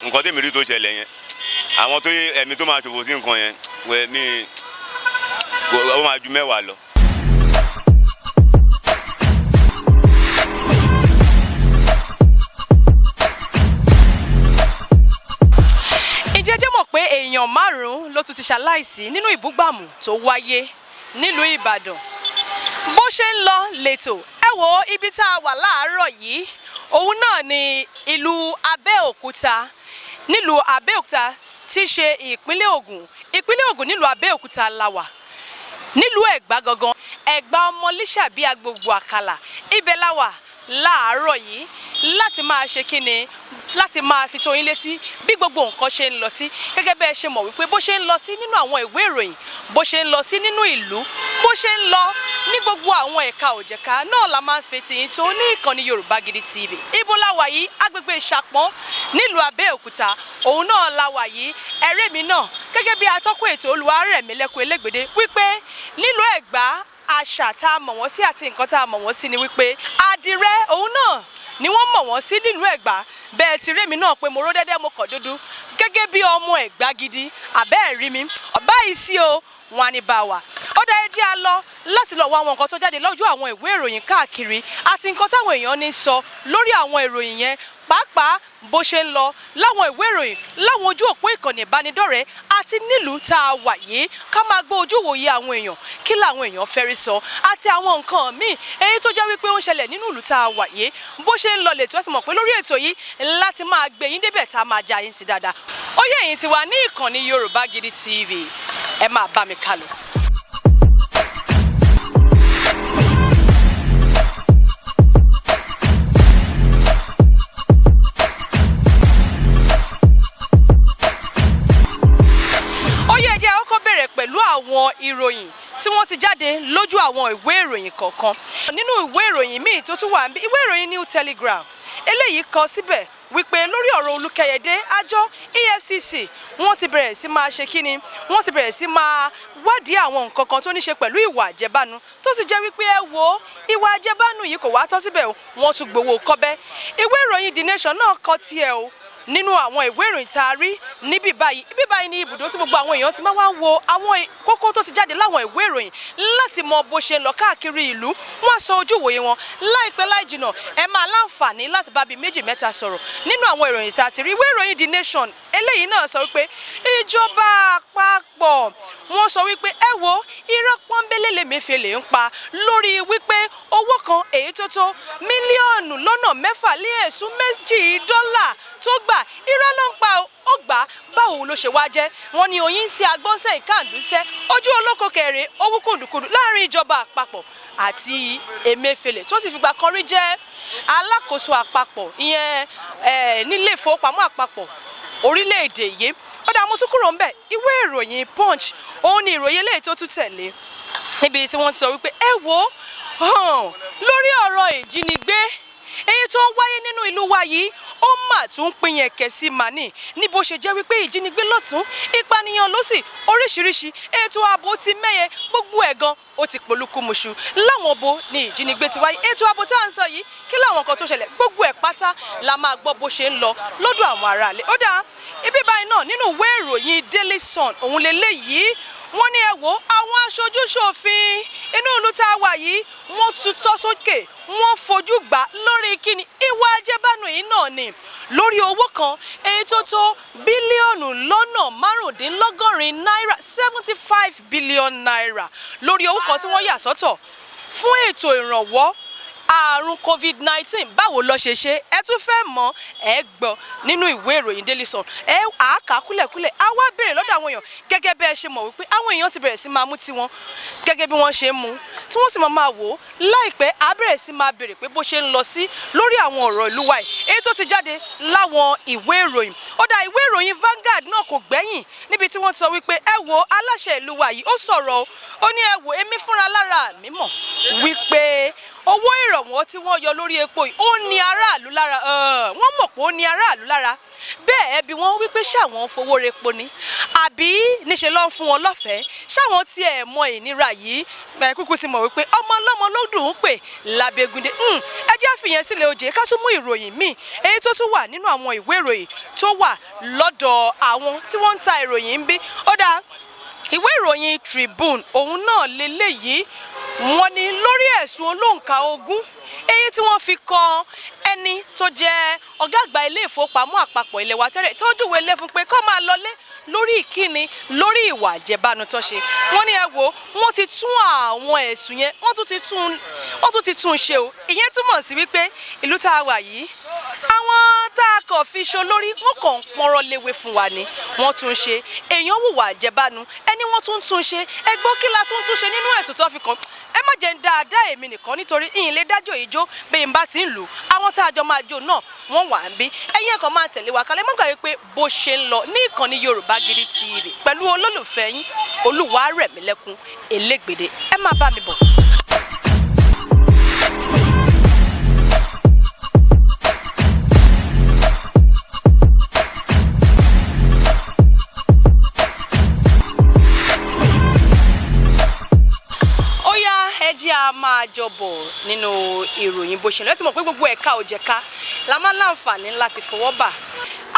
nǹkan tèmi rí tó ṣẹlẹ̀ yẹn àwọn tó ẹ̀mí tó máa ṣòfò sí nǹkan yẹn wẹ̀ mí ó máa ju 10 lọ. Ìjẹ́jẹ́ mọ̀ pé èèyàn 5 ló tún ti ṣaláìsí nínú ìbúgbàmù tó wáyé nílùú Ìbàdàn. Bó ṣe ń lọ lẹ́tọ̀ ẹ wo ibi tá a wà láàárọ̀ yìí òun náà ni ìlú Abẹ́òkúta nílùú Abẹ́òkúta tí ṣe ìpínlẹ̀ Ògùn nílùú Abẹ́òkúta la wà nílùú Ẹ̀gbá gangan Ẹ̀gbá ọmọlíṣà bí agbègbè àkàlà ibẹ̀ la wà láàárọ̀ yìí láti máa ṣe kíni láti máa fi tó yín létí bí gbogbo nǹkan ṣe ń lọ sí gẹ́gẹ́ bẹ́ẹ̀ ṣe mọ̀ wípé bó ṣe ń lọ sí nínú àwọn ìwé ìròyìn bó ṣe ń lọ sí nínú ìlú bó ṣe ń lọ ní gbogbo àwọn ẹ̀ka òjẹ̀ka náà la máa ń fetí yín tó ní ìkànnì Yorùbá Gidi TV. Ibo la wà yìí agbègbè Ìṣàpọ̀n nílùú Abẹ́òkúta òun náà la wà yìí ẹ̀rẹ́ mi náà gẹ́gẹ́ bí atọ́kùn ètò Olúwarẹ̀mílẹ́kùn Elégbèdé wípé nílùú Ẹ̀gbá àṣà tá a mọ̀ wọ́n sí àti nǹkan tá a mọ̀ wọ́n sí ni wípé àdìrẹ òun náà ni wọ́n mọ̀ wọ́n sí nílùú Ẹ̀gbá bẹ́ẹ̀ ti rémi náà pé mo ró dẹ́dẹ́ mo kọ̀ dúdú gẹ́gẹ́ bí ọmọ Ẹ̀gbá gidi àbẹ́ẹ̀ rí mi báyìí sí o wọn ni bá wà. Ó dá ẹ jẹ́ a lọ láti lọ wá àwọn nǹkan tó jáde lójú àwọn ìwé ìròyìn káàkiri àti nǹkan táwọn èèyàn ní sọ lórí àwọn ìròyìn yẹn pàápàá bó ṣe ń lọ láwọn ìwé ìròyìn láwọn ojú òpó ìkànnì ìbánidọ́rẹ̀ẹ́ àti nílùú tá a wà yìí ká máa gbọ́ ojú wòye àwọn èèyàn kí làwọn èèyàn fẹ́ rí sọ àti àwọn nǹkan míì èyí tó jẹ́ wípé ó ń ṣẹlẹ̀ nínú ìlú tá a wà yìí bó ṣe ń lọ lẹ́tọ́ ẹ sì mọ̀ pé lórí ètò yìí láti máa gbé yín débẹ̀ tá a máa já yín sí dáadáa. Ó yẹ ẹ̀yin ti wà ní ìkànnì Yorùbá Gidi TV ẹ máa bá mi kálọ. Pẹ̀lú àwọn ìròyìn tí wọ́n ti jáde lójú àwọn ìwé ìròyìn kọ̀ọ̀kan nínú ìwé ìròyìn míì tó tún wà níbí ìwé ìròyìn New Telegraph eléyìí kọ síbẹ̀ wípé lórí ọ̀rọ̀ Olúkẹ́yẹdé àjọ EFCC wọ́n ti bẹ̀rẹ̀ sí máa ṣe kíni wọ́n ti bẹ̀rẹ̀ sí máa wádìí àwọn nǹkan kan tó ní ṣe pẹ̀lú ìwà àjẹbánu tó sì jẹ́ wípé ẹ wo ìwà àjẹbánu yìí kò wá tọ́ síbẹ̀ wọ́n tún gbowó kọ́bẹ́ ìwé ìròyìn The Nation náà kọ tiẹ̀ o nínú àwọn ìwé ìròyìn tá a rí níbí báyìí ní ibùdó tí gbogbo àwọn èèyàn ti máa wá wo àwọn kókó tó ti jáde láwọn ìwé ìròyìn láti mọ bó ṣe ń lọ káàkiri ìlú wọ́n sọ ojú ìwòye wọn láìpẹ́ láì jìnnà ẹ máa láǹfààní láti bá bíi 2-3 sọ̀rọ̀ nínú àwọn ìròyìn tá a ti rí ìwé ìròyìn The Nation eléyìí náà sọ wípé ìjọba àpapọ̀ wọ́n sọ wípé ẹ wo irọ́ pọ́nbélé lèmẹ́fẹ́lẹ́ ń pa lórí wípé owó kan èyí tó tó mílíọ̀nù lọ́nà 6.2 dọ́là tó gbà irọ́ ló ń pa ó gbà báwo ló ṣe wá jẹ́ wọ́n ní oyin sí agbọ́nsẹ̀ ìkàndúnṣẹ́ ojú olóko kẹrin owó kùndùkùndù láàrin ìjọba àpapọ̀ àti Emefiele tó sì fìgbà kan rí jẹ́ alákòóso àpapọ̀ ìyẹn nílé ìfowópamọ́ àpapọ̀ orílẹ̀-èdè yìí ó dá mọ́tò kúrò ńbẹ̀ ìwé ìròyìn Punch òun ni ìròyìn eléyìí tó tún tẹ̀lé níbi tí wọ́n ti sọ wípé ẹ wo lórí ọ̀rọ̀ ìjínigbé èyí tó ń wáyé nínú ìlú wa yìí ó mà tún pín yẹn kẹsí màní ní bó ṣe jẹ́ wípé ìjínigbé lọ́tún ìpànìyàn lọ́sì oríṣiríṣi ètò ààbò ti mẹ́yẹ gbogbo ẹ̀ gan ó ti polúkúmuṣu láwọn bo ni ìjínigbé ti wáyé ètò ààbò tá à ń sọ yìí kí láwọn kan tó ṣẹlẹ̀ gbogbo ẹ̀ pátá la máa gbọ́ bó ṣe ń lọ lọ́dọ̀ àwọn aráàlú ó dáa ibi báyìí náà nínú ìwé ìròyìn Daily Sun òun lélẹ́yìí wọ́n ní ẹ wò àwọn aṣojú ṣòfin inú ìlú tá a wà yìí wọ́n tutọ́ sókè wọ́n fojú gbà lórí kíni ìwà àjẹbánu yìí náà ni lórí owó kan èyí tó tó bílíọ̀nù lọ́nà 85 náírà 75 billion naira lórí owó kan tí wọ́n yà sọ́tọ̀ fún ètò ìrànwọ́ àrùn COVID-19 báwo ló ṣe ṣe ẹ tún fẹ́ mọ̀ ẹ gbọ́ nínú ìwé ìròyìn Daily Sun ẹ àáká kúlẹ̀kúlẹ̀ á wá béèrè lọ́dọ̀ àwọn èèyàn gẹ́gẹ́ bẹ́ẹ̀ ṣe mọ̀ wípé àwọn èèyàn ti bẹ̀rẹ̀ sí máa mú tiwọn gẹ́gẹ́ bí wọ́n ṣe ń mú tí wọ́n sì máa wò ó láìpẹ́ á bẹ̀rẹ̀ sí máa béèrè pé bó ṣe ń lọ sí lórí àwọn ọ̀rọ̀ ìlú wa yìí èyí tó ti jáde láwọn ìwé ìròyìn ó dá ìwé ìròyìn Vanguard náà kò gbẹ́yìn níbi tí wọ́n ti sọ wípé ẹ wo aláṣẹ ìlú wa yìí ó sọ̀rọ̀ ó ní ẹ wo èmi fúnra lára mi mọ̀ wípé owó ìrànwọ́ tí wọ́n yọ lórí epo yìí ó ní aráàlú lára wọ́n mọ̀ pé ó ní aráàlú lára bẹ́ẹ̀ ẹbí wọn wípé ṣé àwọn fowó repo ni àbí níṣe ló ń fún wọn lọ́fẹ̀ẹ́ ṣáwọn tí ẹ mọ ìnira yìí kúkú ti mọ̀ wípé ọmọ ọlọ́mọ ló dùn ún pè lábẹ́gúndé ẹ jẹ́ àfihàn sílẹ̀ òjè ká tún mú ìròyìn míì èyí tó tún wà nínú àwọn ìwé ìròyìn tó wà lọ́dọ̀ àwọn tí wọ́n ń ta ìròyìn ń bí ó dáa ìwé ìròyìn Tribune òun náà lélẹ́yìí wọ́n ní lórí ẹ̀sùn olóǹkà ogún èyí tí wọ́n fi kan ẹni tó jẹ́ ọ̀gá àgbà ilé ìfowópamọ́ àpapọ̀ ilé wa tẹ́lẹ̀ tó júwe lé fún pé kó máa lọlé lórí ìkíni lórí ìwà àjẹbánu tó ṣe wọ́n ní ẹ wò wọ́n ti tún àwọn ẹ̀sùn yẹn wọ́n tún ti tún ṣe o ìyẹn túmọ̀ sí wípé ìlú tá a wà yìí àwọn tá a kàn fi ṣo lórí wọ́n kàn ń pọnrọ léwe fún wa ni wọ́n tún ṣe èèyàn hùwà àjẹbánu ẹni wọ́n tún ṣe ẹgbọ́n kí la tún ṣe nínú ẹ̀sùn tó fi kàn ẹ má jẹ́ ń dáadáa èmi nìkan nítorí ìyìn lè dájọ́ ìjó bẹ́ẹ̀ ń bá ti ń lù àwọn tá a jọ máa jó náà wọ́n wà ń bí ẹ̀yin ẹ̀kan máa tẹ̀lé wa kalẹ̀ mọ́gbà wípé bó ṣe ń lọ ní ìkànnì Yorùbá Gidi TV pẹ̀lú olólùfẹ́ yín Olúwarẹ̀mílẹ́kún Elégbèdé ẹ máa bá mi bọ̀. Ẹjẹ́ a máa jọbọ̀ nínú ìròyìn bó ṣe lọ ẹ ti mọ̀ pé gbogbo ẹ̀ka òjẹ̀ka la máa láǹfààní láti fọwọ́ bà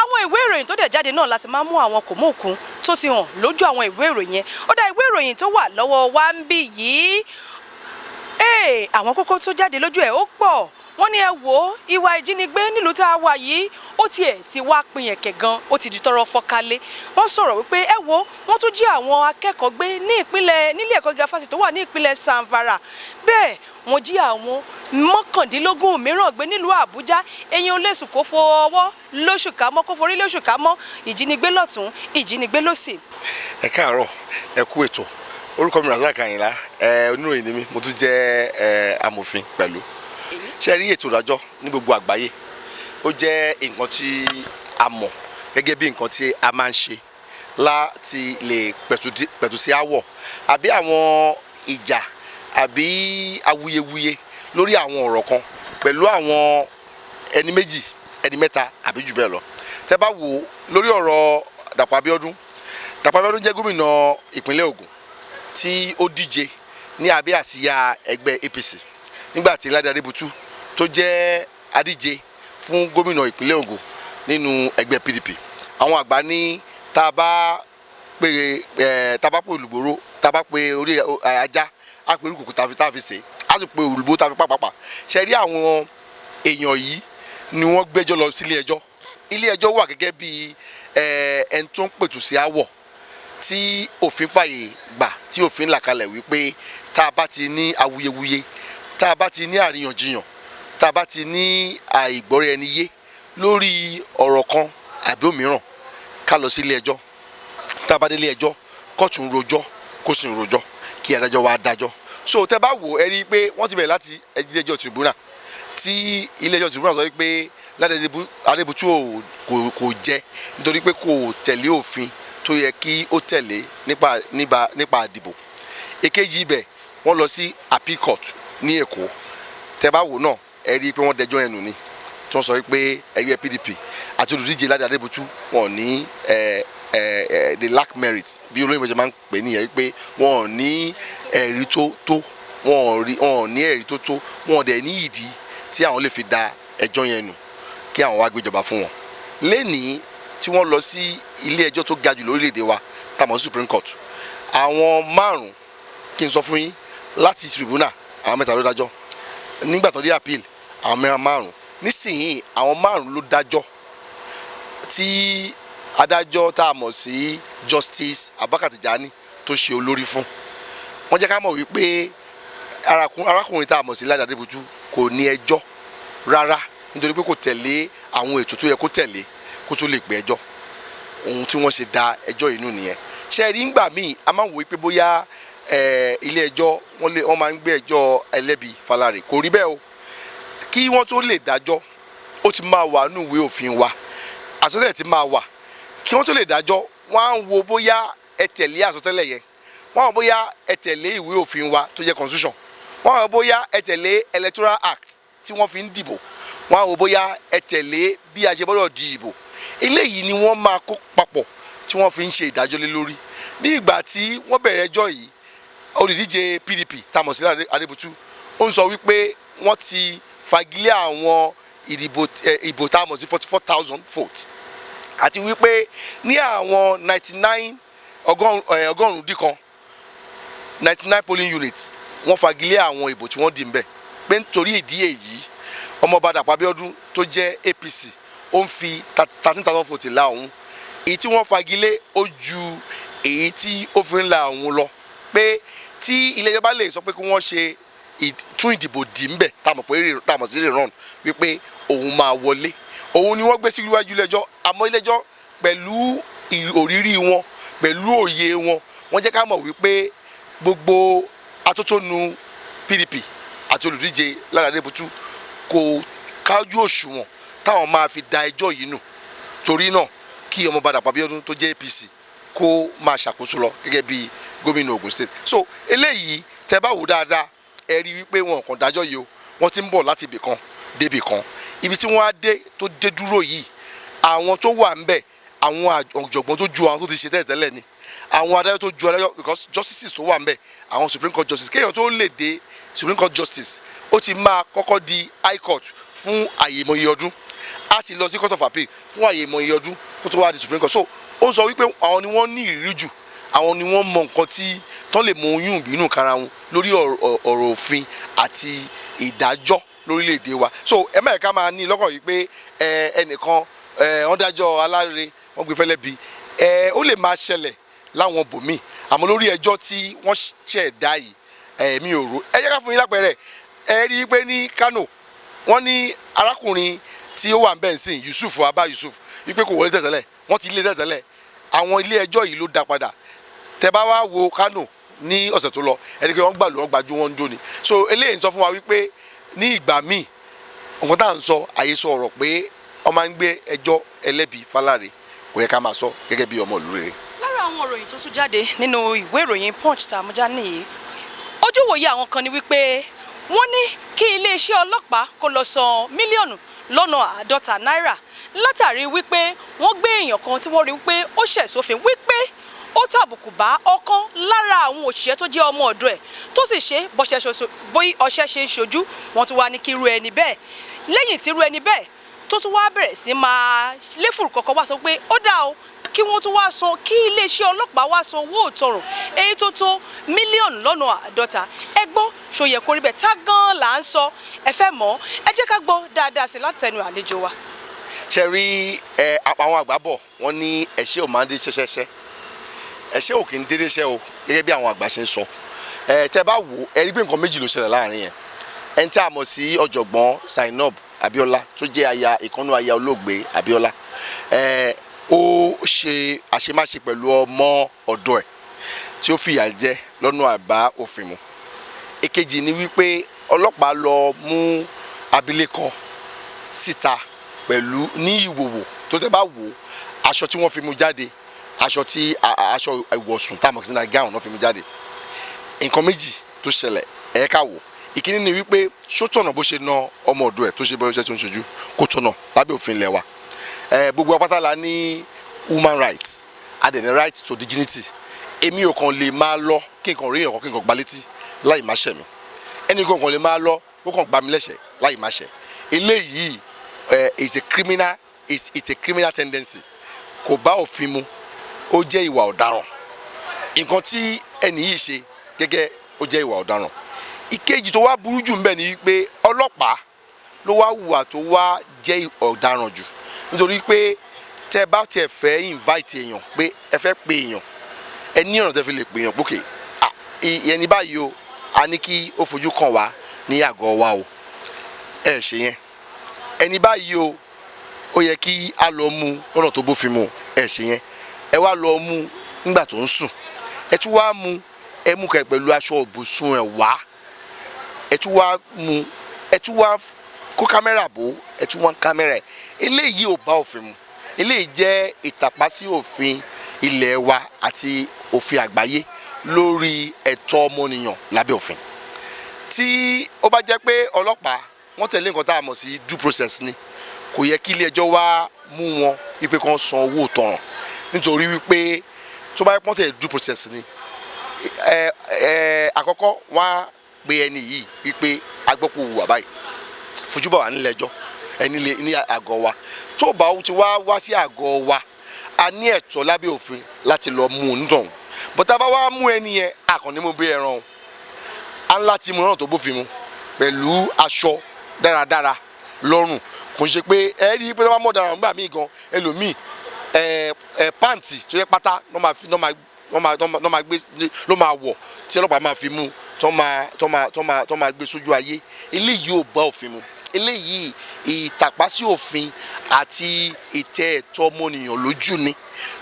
àwọn ìwé ìròyìn tó dẹ̀ jáde náà láti máa mú àwọn kòmóòkun tó ti hàn lójú àwọn ìwé ìròyìn yẹn ó dá ìwé ìròyìn tó wà lọ́wọ́ wa ń bì yìí àwọn kókó tó jáde lójú ẹ̀ ó pọ̀ wọ́n ní ẹ wò ó ìwà ìjínigbé nílùú tá a wà yìí ó tiẹ̀ ti wá pin ẹ̀kẹ́ gan ó ti di tọrọ fọ́kálé wọ́n sọ̀rọ̀ wípé ẹ wò ó wọ́n tún jí àwọn akẹ́kọ̀ọ́ gbé nílé ẹ̀kọ́ gíga fásitì tó wà ní ìpínlẹ̀ Zamfara bẹ́ẹ̀ wọ́n jí àwọn mọ́kàndínlógún mìíràn gbé nílùú Àbújá ẹ̀yin olóṣù kó fọwọ́ lóṣù ká mọ́ kó forí lóṣù ká mọ́ ìjínigbé lọ́tún ìjínigbé lósì. ẹ káàárọ̀ ẹ kú ètò orúkọ mi Razak Àyìnlá oníròyìn ni mí mo tún jẹ́ amòfin pẹ̀lú ṣe rí ètò ìdájọ́ ní gbogbo àgbáyé ó jẹ́ nǹkan tí a mọ̀ gẹ́gẹ́ bí nǹkan tí a máa ń ṣe láti lè pẹ̀tù sí àwọ̀ àbí àwọn ìjà àbí awuyewuye lórí àwọn ọ̀rọ̀ kan pẹ̀lú àwọn ẹni méjì ẹni mẹ́ta àbí jù bẹ́ẹ̀ lọ tẹ́ bá wò lórí ọ̀rọ̀ Dàpọ̀ Abiodun jẹ́ gómìnà ìpínlẹ̀ Ogun tí ó díje ní abẹ́ àsíá ẹgbẹ́ APC nígbà tí Ládé Adébútú tó jẹ́ adíje fún gómìnà ìpínlẹ̀ Ògùn nínú ẹgbẹ́ PDP àwọn àgbà ní tá a bá pè olùgbòrò tá a bá pè orí ajá á pè orúkọ tá a fi ṣe á sì pè olùgbò tá a fi pàpàpà ṣe rí àwọn èèyàn yìí ni wọ́n gbẹ́jọ́ lọ sí ilé ẹjọ́ wà gẹ́gẹ́ bí ẹni tó ń pètù sí àwọ̀ tí òfin fàyè gbà tí òfin là kalẹ̀ wípé tá a bá ti ní awuyewuye tá a bá ti ní àríyànjiyàn tá a bá ti ní àìgbọ́ra ẹni yé lórí ọ̀rọ̀ kan àbí òmíràn ká lọ sí ilé ẹjọ́ tá a bá dé ilé ẹjọ́ kóòtù ń rojọ́ kó sì ń rojọ́ kí adájọ́ wa dájọ́ so tẹ́ bá wò ẹ rí i pé wọ́n ti bẹ̀rẹ̀ láti ilé ẹjọ́ tribunal tí ilé ẹjọ́ tribunal sọ pé Ládé Adébútú kò jẹ́ nítorí pé kò tẹ̀lé òfin tó yẹ kí ó tẹ̀lé nípa àdìbò èkejì ibẹ̀ wọ́n lọ sí appeal court ní Èkó tẹ́ bá wò náà ẹ rí i pé wọ́n dẹjọ́ ẹnu ni tí wọ́n sọ pé ẹgbẹ́ PDP àti olùdíje Ládé Adébútú wọn ní they lack merit bí olóyìnbó ṣe máa ń pè nìyẹn pé wọn ò ní ẹ̀rí tó wọn ò ní ẹ̀rí tó tó wọn ò dẹ̀ ní ìdí tí àwọn lè fi da ẹjọ́ yẹn nù kí àwọn wá gbéjọba fún wọn lẹ́nìí tí wọ́n lọ sí ilé ẹjọ́ tó ga jù lórílẹ̀‐èdè wa tàmọ̀ Supreme Court àwọn márùn-ún kí n sọ fún yín láti tribunal àwọn mẹ́ta ló dájọ́ nígbà tó dé appeal àwọn márùn nísìnyí àwọn márùn ló dájọ́ tí adájọ́ tá a mọ̀ sí Justice Abubakar Tijani tó ṣe olórí fún wọ́n jẹ́ ká mọ̀ wípé arákùnrin tá a mọ̀ sí Ládé Adébútú kò ní ẹjọ́ rárá nítorí pé kò tẹ̀lé àwọn ètò tó yẹ kó tẹ̀lé kó tó lè gbé ẹjọ́ ohun tí wọ́n ṣe da ẹjọ́ yìí nù nìyẹn ṣe rí ńgbà míì a máa ń wò pé bóyá ilé ẹjọ́ wọ́n máa ń gbé ẹjọ́ ẹlẹ́bi falárè kò rí bẹ́ẹ̀ o kí wọ́n tó lè dájọ́ ó ti máa wà nínú ìwé òfin wa àsọtẹ́lẹ̀ ti máa wà kí wọ́n tó lè dájọ́ wọ́n á ń wo bóyá ẹ tẹ̀lé àsọtẹ́lẹ̀ yẹn wọ́n á wo bóyá ẹ tẹ̀lé ìwé òfin wa tó jẹ́ constitution wọ́n á wo bóyá ẹ tẹ̀lé electoral act tí wọ́n fi ń dìbò wọ́n á wo bóyá ẹ tẹ̀lé bí a ṣe gbọ́dọ̀ di ìbò eléyìí ni wọ́n máa kó papọ̀ tí wọ́n fi ń ṣe ìdájọ́ lé lórí ní ìgbà tí wọ́n bẹ̀rẹ̀ ẹjọ́ yìí olùdíje PDP tamọ̀ sí Adébútú ó ń sọ wípé wọ́n ti fagilé àwọn ìbò tamọ̀ sí 44,000 votes àti wípé ní àwọn 99 ọgọ́rùn-ún dín kan 99 polling units wọ́n fagilé àwọn ìbò tí wọ́n dì ń bẹ̀ pé nítorí ìdí èyí ọmọọba Dàpọ̀ Abíọ́dún tó jẹ́ APC ó ń fi 13,000 votes la òun èyí tí wọ́n fagilé ó ju èyí tí ó fi ń la òun lọ pé tí ilé ẹjọ́ bá lè sọ pé kí wọ́n ṣe tún ìdìbò dì ń bẹ̀ táàmọ̀ sí rerun wípé òun máa wọlé òun ni wọ́n gbé sí iwájú ilé ẹjọ́ àmọ́ ilé ẹjọ́ pẹ̀lú òrírí wọn pẹ̀lú òye wọn wọ́n jẹ́ ká mọ̀ wípé gbogbo atótónu PDP àti olùdíje Lára Adébútú kò kájú òṣùwọ̀n táwọn máa fi da ẹjọ́ yìí nù torí náà kí ọmọọba Dàpọ̀ Abíọ́dún tó jẹ́ APC kó máa ṣàkóso lọ gẹ́gẹ́ bí gómìnà Ogun State. So eléyìí tẹ́ bá wò dáadáa ẹ rí wípé wọn kàn dájọ́ yìí o wọ́n ti ń bọ̀ láti ibì kan débì kan ibi tí wọ́n á dé tó dé dúró yìí àwọn tó wà ń bẹ̀ àwọn ọ̀jọ̀gbọ́n tó ju àwọn tó ti ṣe tẹ́lẹ̀ ni àwọn adájọ́ tó ju adájọ́ because justices tó wà ń bẹ̀ àwọn Supreme Court justice kéèyàn tó lè dé Supreme Court justice ó ti máa kọ́kọ́ di High Court fún àyèmọye ọdún á ti lọ sí Court of Appeal fún àyèmọye ọdún kó tó wá di Supreme Court. So ó ń sọ wípé àwọn ni wọ́n ní ìrírí jù àwọn ni wọ́n mọ nǹkan tí tán lè mọ oyún ìbínú kára wọn lórí ọ̀rọ̀ òfin àti ìdájọ́ lórílẹ̀‐èdè wa. So ẹ má yẹ ká máa ní lọ́kàn yìí pé ẹnìkan wọ́n dájọ́ aláre wọ́n gbé fẹ́lẹ́ bí ó lè máa ṣẹlẹ̀ láwọn bòmíì àmọ́ lórí ẹjọ́ tí wọ́n ṣẹ̀dá yìí mi ò rò ẹ jẹ́ ká fún yín lápẹẹrẹ ẹ rí i pé ní Kano wọ́n ní arákùnrin tí ó wà ń bẹ̀ ń sìn Abba Yusuf wípé kò wọlé tẹ̀tẹ̀lẹ̀ wọ́n ti lé tẹ̀tẹ̀lẹ̀ àwọn ilé ẹjọ́ yìí ló dá padà tẹ́ bá wá wo Kano ní ọ̀sẹ̀ tó lọ ẹni pé wọ́n gbàlú wọn gbajú wọn ń jó ni. So eléyìí ń sọ fún wa wípé ní ìgbà míì nǹkan tá à ń sọ àyesọ ọ̀rọ̀ pé wọ́n máa ń gbé ẹjọ́ ẹlẹ́bi fáláre kò yẹ ká máa sọ gẹ́gẹ́ bí ọmọ ìlú rere. lára àwọn ìròyìn tó tún jáde nínú ìwé ìròyìn Punch tá a mú já nìyí ojúwòye àwọn kan ni wípé wọ́n ní kí iléeṣẹ́ ọlọ́pàá kó lọ san mílíọ̀nù lọ́nà 50 náírà látàrí wípé wọ́n gbé èèyàn kan tí wọ́n rí wípé ó ṣẹ̀ sófin wípé ó tàbùkù bá ọ̀kan lára àwọn òṣìṣẹ́ tó jẹ́ ọmọ ọ̀dọ̀ ẹ̀ tó sì ṣe bóyí ọṣẹ́ ṣe ń ṣojú wọ́n tún wá ní kí irú ẹni bẹ́ẹ̀ lẹ́yìn tí irú ẹni bẹ́ẹ̀ tó tún wá bẹ̀rẹ̀ sí máa léfùrù kọ̀ọ̀kan wá sọ pé ó dá o kí wọ́n tún wá san kí iléeṣẹ́ ọlọ́pàá wá san owó ìtanràn èyí tó tó mílíọ̀nù lọ́nà 50 ẹ gbọ́ ṣó yẹ kó rí bẹ́ẹ̀ tá gan-an là ń sọ ẹ fẹ́ mọ̀ ẹ jẹ́ ká gbọ́ dáadáa sí látẹnu àlejò wa. ṣe rí àwọn àgbà bọ̀ wọ́n ní ẹ̀ṣẹ̀ ò máa ń dé ṣẹ́ṣẹ́ṣẹ́ ẹ̀ṣẹ̀ ò kì í dédé ṣẹ́ o gẹ́gẹ́ bí àwọn àgbà ṣe ń sọ tẹ́ bá wò ẹ rí pé nǹkan méjì ló ṣẹlẹ̀ láàrin yẹn ẹni tí a mọ̀ sí ọ̀jọ̀gbọ́n Zainab Abiola tó jẹ́ ìkànnú aya olóògbé Abiola ó ṣe àṣemáṣe pẹ̀lú ọmọ ọ̀dọ̀ ẹ̀ tí ó fìyà jẹ lọ́nà àbá òfin mu. Èkejì ni wípé ọlọ́pàá lọ mú abilékọ síta pẹ̀lú ní ìwòwò tó tẹ́ bá wò aṣọ tí wọ́n fi mú jáde aṣọ ìwọ̀sùn tá a mọ̀ sí náà gáwọn náà fi mú jáde. Nǹkan méjì tó ṣẹlẹ̀ ẹ̀ ká wò ìkíní ni wípé ṣó tọ̀nà bó ṣe na ọmọ ọ̀dọ̀ ẹ̀ tó ṣe bọ́ọ̀ ṣe tó ń ṣojú kó tọ̀nà lábẹ́ òfin ilẹ̀ wa. Gbogbo apáta la ní human rights a dẹ̀ ní right to dignity èmi ò kàn lè máa lọ kí n kàn rí èèyàn kan kí n kàn gba létí láì má ṣẹ̀ mi ẹnì kan kàn lè máa lọ kó kàn gbá mi lẹ́sẹ̀ láì má ṣẹ̀ eléyìí it's a criminal tendency kò bá òfin mu ó jẹ́ ìwà ọ̀daràn nǹkan tí ẹnì yìí ṣe gẹ́gẹ́ ó jẹ́ ìwà ọ̀daràn. Ìkejì tó wá burú jù ńbẹ̀ ni wípé ọlọ́pàá ló wá hùwà tó wá jẹ́ ọ̀daràn jù nítorí pé tẹ́ bá tiẹ̀ fẹ́ invite èèyàn pé ẹ fẹ́ pe èèyàn ẹ ní ọ̀nà tẹ́ fi lè pe èèyàn pókè ẹni báyìí o a ní kí ó fojú kàn wá ní àgọ́ wa o ẹ ṣe yẹn ẹni báyìí o ó yẹ kí a lọ mú lọ́nà tó bófin mu ẹ ṣe yẹn ẹ wá lọ mú nígbà tó ń sùn ẹ tún wá mú ẹ mú kẹ pẹ̀lú aṣọ ìbùsùn ẹ wá ẹ tún wá mú ẹ tún wá kó kámẹ́rà bò ẹ tún wá kámẹ́rà ẹ eléyìí ò bá òfin mu eléyìí jẹ́ ìtàpá sí òfin ilẹ̀ wa àti òfin àgbáyé lórí ẹ̀tọ́ ọmọnìyàn lábẹ́ òfin. Tí ó bá jẹ́ pé ọlọ́pàá wọ́n tẹ̀lé nǹkan tá a mọ̀ sí due process ni kò yẹ kí ilé ẹjọ́ wá mú wọn wípé kán san owó ìtanràn nítorí wípé tó bá pọ́n tẹ̀ due process ni àkọ́kọ́ wọ́n á gbé ẹni yìí wípé agbọ́pọ̀ wù wá báyìí fojúbọ̀ wà nílẹ̀ ẹjọ́ ní àgọ́ wa tó bá ti wá sí àgọ́ wa a ní ẹ̀tọ́ lábẹ́ òfin láti lọ mú un dùn bọ́tà bá wá mú ẹni yẹn àkànní mo bí ẹran o a ń láti mú ẹran tó bófin mu pẹ̀lú aṣọ dáradára lọ́rùn kò ṣe pé ẹ rí i pé wọ́n mọ̀ dára nígbà míì gan ẹlòmíì pàǹtì tó yẹ pátá ló máa gbé ló máa wọ̀ tí ọlọ́pàá máa fi mú tó máa gbé sójú ayé eléyìí ò bá òfin mu eléyìí ìtàpá sí òfin àti ìtẹ̀ ẹ̀tọ́ ọmọnìyàn lójú ni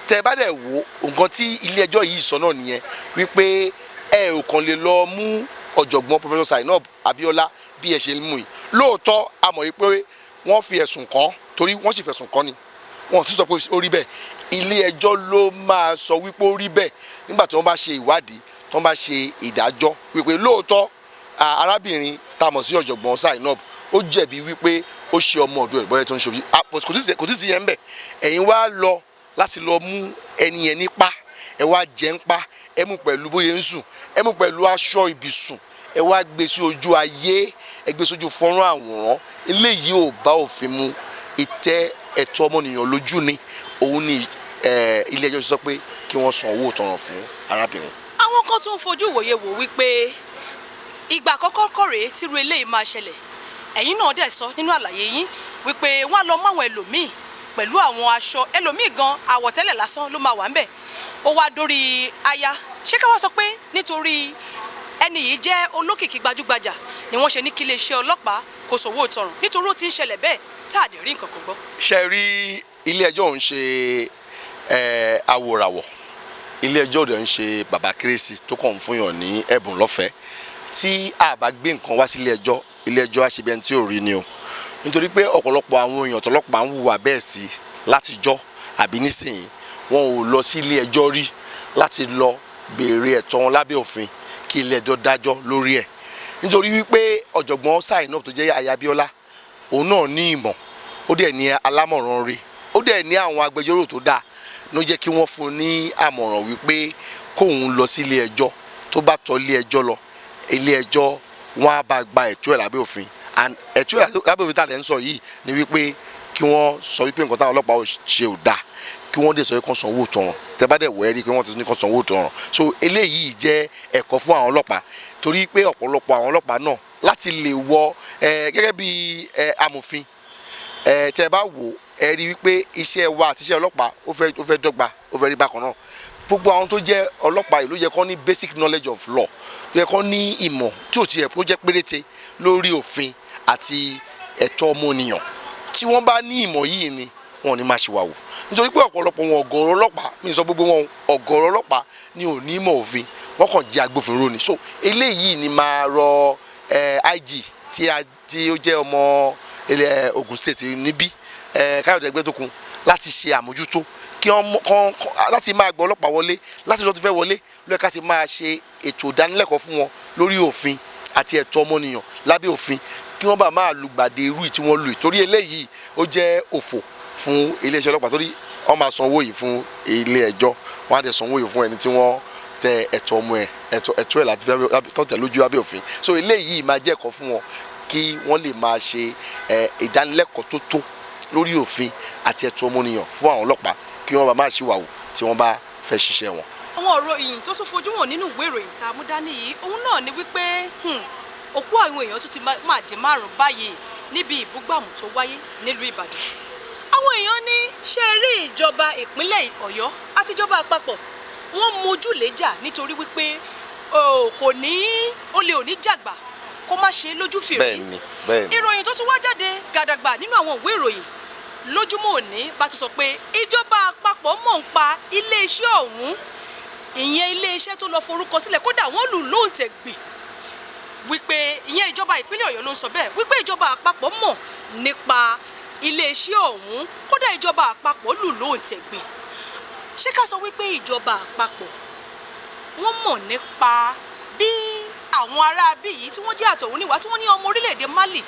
tẹ́ bá dẹ̀ wò nǹkan tí ilé ẹjọ́ yìí sọ náà nìyẹn wípé ẹ ò kàn lè lọ mú ọ̀jọ̀gbọ́n Professor Zainab Abiola bí ẹ ṣe mú yìí lóòótọ́ a mọ̀ wípé wọ́n fi ẹ̀sùn kàn torí wọ́n sì fẹ̀sùn kàn ni wọ́n ti sọ pé ó rí bẹ́ẹ̀ ilé ẹjọ́ ló máa sọ wípé ó rí bẹ́ẹ̀ nígbà tí wọ́n bá ṣe ìwádìí tí wọ́n bá ṣe ìdájọ́ wípé lóòótọ́ arábìnrin tá a mọ̀ sí ọ̀jọ̀gbọ́n Zainab ó jẹ̀bi wípé ó ṣe ọmọ ọ̀dọ̀ ẹ̀ bọ́yẹ tó ń ṣe kò tí ì sí yẹn ń bẹ̀ ẹ̀yin wá lọ láti lọ mú ẹni yẹn nípa ẹ wá jẹ́ ń pa ẹ mú pẹ̀lú bóyá ń sùn ẹ mú pẹ̀lú aṣọ ibùsùn ẹ wá gbé sí ojú ayé ẹ gbé sójú fọ́nrán àwòrán eléyìí ò bá òfin mu ìtẹ́ ẹ̀tọ́ ọmọnìyàn lójú ni òun ni ilé ẹjọ́ sọ pé kí wọ́n san owó ìtanràn fún arábìnrin. àwọn kan tún fojú wòye wò wípé ìgbà àkọ́kọ́ kọ́ rèé tírú eléyìí máa ṣẹlẹ̀ ẹ̀yin náà dẹ̀ sọ nínú àlàyé yín wípé wọ́n á lọ máwọn ẹlòmíì pẹ̀lú àwọn aṣọ ẹlòmíì gan àwọ̀tẹ́lẹ̀ lásán ló máa wà ń bẹ̀ ó wá dórí aya ṣé ká wá sọ pé nítorí ẹni yìí jẹ́ olókìkí gbajúgbajà ni wọ́n ṣe ní kí iléeṣẹ́ ọlọ́pàá kó sanwó ìtanràn nítorí ó ti ń ṣẹlẹ̀ bẹ́ẹ̀ tá a dẹ̀ rí nǹkan kan gbọ́. ṣe rí ilé ẹjọ́ ń ṣe awòràwọ̀ ilé ẹjọ́ rẹ̀ ń ṣe bàbá kérésì tó kàn ń fún yàn ní ẹ̀bùn lọ́fẹ̀ẹ́ tí a bá gbé nǹkan wá sí ilé ẹjọ́ àṣebẹ́ni tí ò rí ni o nítorí pé ọ̀pọ̀lọpọ̀ àwọn èèyàn tọ́lọ́pàá ń hùwà bẹ́ẹ̀ sí látijọ́ àbí nísìnyí wọn ò lọ sí ilé ẹjọ́ rí láti lọ béèrè ẹ̀tọ́ wọn lábẹ́ òfin kí ilé ẹjọ́ dájọ́ lórí ẹ̀ nítorí wípé ọ̀jọ̀gbọ́n Zainab tó jẹ́ aya Abiola òun náà ní ìmọ̀ ó dẹ̀ ní alámọ̀ràn rí ó dẹ̀ ní àwọn agbẹjọ́rò tó dáa ló jẹ́ kí wọ́n fún ní àmọ̀ràn wípé kóun lọ sí ilé ẹjọ́ tó bá tọ́ ilé ẹjọ́ lọ ilé ẹjọ́ wọn á bá gba ẹ̀tọ́ ẹ̀ lábẹ́ òfin and ẹ̀tọ́ ẹ̀ lábẹ́ òfin tá a lè ń sọ yìí ni wípé kí wọ́n sọ wípé nǹkan táwọn ọlọ́pàá ṣe ò dáa kí wọ́n dẹ̀ sọ pé kán sanwó ìtanràn tẹ́ bá dẹ̀ wọ ẹ́ rí i pé wọ́n ti ní kán sanwó ìtanràn so eléyìí jẹ́ ẹ̀kọ́ fún àwọn ọlọ́pàá torí pé ọ̀pọ̀lọpọ̀ àwọn ọlọ́pàá náà láti lè wọ gẹ́gẹ́ bí amòfin tẹ́ bá wò ẹ rí i wípé iṣẹ́ wa àti iṣẹ́ ọlọ́pàá ó fẹ́ dọ́gba ó fẹ́ rí bákan náà gbogbo àwọn tó jẹ́ ọlọ́pàá yìí ló yẹ kán ní basic knowledge of law ló yẹ kán ní ìmọ̀ tí ò tiẹ̀ kó jẹ́ péréte lórí òfin àti ẹ̀tọ́ ọmọnìyàn tí wọ́n bá ní ìmọ̀ yìí ni wọn ò ní máa ṣìwàwò nítorí pé ọ̀pọ̀lọpọ̀ wọn ọ̀gọ̀rọ̀ ọlọ́pàá mi sọ gbogbo wọn ọ̀gọ̀rọ̀ ọlọ́pàá ni ò ní ìmọ̀ òfin wọ́n kàn jẹ́ agbófinró ni so eléyìí ni máa rọ IG tí ó jẹ́ ọmọ Ogun State níbí Káyọ̀dé Ẹgbẹ́tókun láti ṣe àmójútó kí wọ́n láti máa gbọ́ ọlọ́pàá wọlé láti lọ́ọ́ tó fẹ́ wọlé lóye ká ti máa ṣe ètò ìdánilẹ́kọ̀ọ́ fún wọn lórí òfin àti ẹ̀tọ́ ọmọnìyàn lábẹ́ òfin kí wọ́n bá máa lùgbàdì irú tí wọ́n lù torí eléyìí ó jẹ́ òfò fún iléeṣẹ́ ọlọ́pàá torí wọ́n máa sanwó yìí fún ilé ẹjọ́ wọ́n á dẹ̀ sanwó yìí fún ẹni tí wọ́n tẹ ẹ̀tọ́ ọmọ ẹ̀ ẹ̀tọ́ ẹ̀ láti tọ́tẹ̀ lójú lábẹ́ òfin so eléyìí máa jẹ́ ẹ̀kọ́ fún wọn kí wọ́n lè máa ṣe ìdánilẹ́kọ̀ọ́ tó tó lórí òfin àti ẹ̀tọ́ ọmọnìyàn fún àwọn ọlọ́pàá kí wọ́n bá máa ṣìwàwò tí wọ́n bá fẹ́ ṣiṣẹ́ wọn. àwọn ọ̀rọ̀ ìyìn tó tún fojú wọn nínú ìwé ìròyìn tá a mú dání yìí òun náà ni wípé òkú àwọn èèyàn tún ti máa di 5 báyìí níbi ìbúgbàmù tó wáyé nílùú Ìbàdàn. àwọn èèyàn ní ṣe rí ìjọba ìpínlẹ̀ Ọ̀yọ́ àti ìjọba àpapọ̀ wọ́n mójú léjà nítorí wípé kò ní olè òní jàgbà kó má ṣe lójú fèrè. bẹ́ẹ̀ni. ìròyìn tó tún wá jáde gàdàgbà nínú àwọn ìwé ìròyìn lójúmọ́ òní bá tún sọ pé ìjọba àpapọ̀ mọ̀ ń pa iléeṣẹ́ ọ̀hún ìyẹn iléeṣẹ́ tó lọ forúkọ sílẹ̀ kódà wọ́n lù lóǹtẹ̀ gbè wípé ìyẹn ìjọba ìpínlẹ̀ Ọ̀yọ́ ló ń sọ bẹ́ẹ̀ wípé ìjọba àpapọ̀ mọ̀ nípa iléeṣẹ́ ọ̀hún kódà ìjọba àpapọ̀ lù lóǹtẹ̀ gbè ṣé ká sọ wípé ìjọba àpapọ̀ wọ́n mọ̀ nípa bí àwọn ará bí yìí tí wọ́n jẹ́ àtọ̀húnníwá tí wọ́n ní ọmọ orílẹ̀-èdè Mali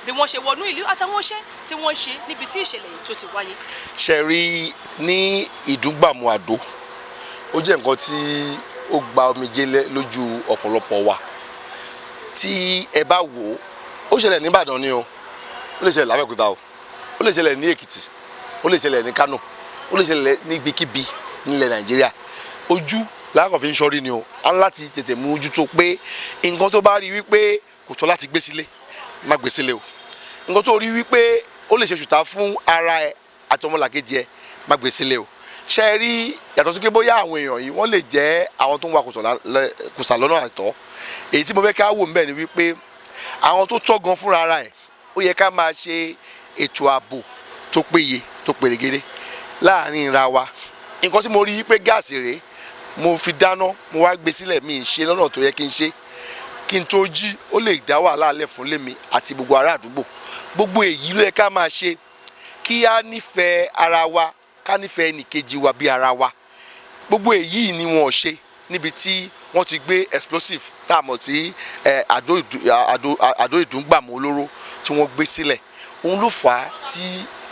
bí wọ́n ṣe wọnú ìlú àtàwọn iṣẹ́ tí wọ́n ṣe níbi tí ìṣẹ̀lẹ̀ yìí tó ti wáyé. ṣe rí ní ìdúgbàmù àdó ó jẹ́ nǹkan tí ó gba omijé lójú ọ̀pọ̀lọpọ̀ wa tí ẹ bá wò ó ṣẹlẹ̀ ní Ìbàdàn ni o ó lè ṣẹlẹ̀ l'Abẹ́òkúta o ó lè ṣẹlẹ̀ ní Èkìtì ó lè ṣẹlẹ̀ ní Kánò ó lè ṣẹlẹ̀ ní ibikíbi nílẹ̀ Nàìjíríà ojú láàkàn fi ń ṣọ́rí ni o a ń láti tètè mú ojú tó pé nǹkan tó bá rí wípé kò tọ́ láti gbé sílé má gbé sílé o nǹkan tó rí wípé ó lè ṣe ṣùtá fún ara ẹ àti ọmọlàkejì ẹ má gbé sílé o ṣe rí yàtọ̀ sí pé bóyá àwọn èèyàn yìí wọ́n lè jẹ́ àwọn tó ń wa kùsà lọ́nà àìtọ́ èyí tí mo fẹ́ ká wò ńbẹ̀ ni wípé àwọn tó tọ́ gan fúnra ara ẹ̀ ó yẹ ká máa ṣe ètò ààbò tó péye tó pèrègede láàrin ra wa nǹkan tí mo rí pé gáàsì rèé mo fi dáná mo wá gbé sílẹ̀ mi ì ṣe lọ́nà tó yẹ kí n ṣe kí n tó jí ó lè dá wàhálà alẹ́ fún lémi àti gbogbo ará àdúgbò gbogbo èyí ló yẹ ká máa ṣe kí á nífẹ̀ẹ́ ara wa ká nífẹ̀ẹ́ ẹnìkejì wa bí ara wa gbogbo èyí ni wọn ò ṣe níbi tí wọ́n ti gbé explosive tá a mọ̀ sí àdó ìdúngbàmù olóró tí wọ́n gbé sílẹ̀ òun ló fà á tí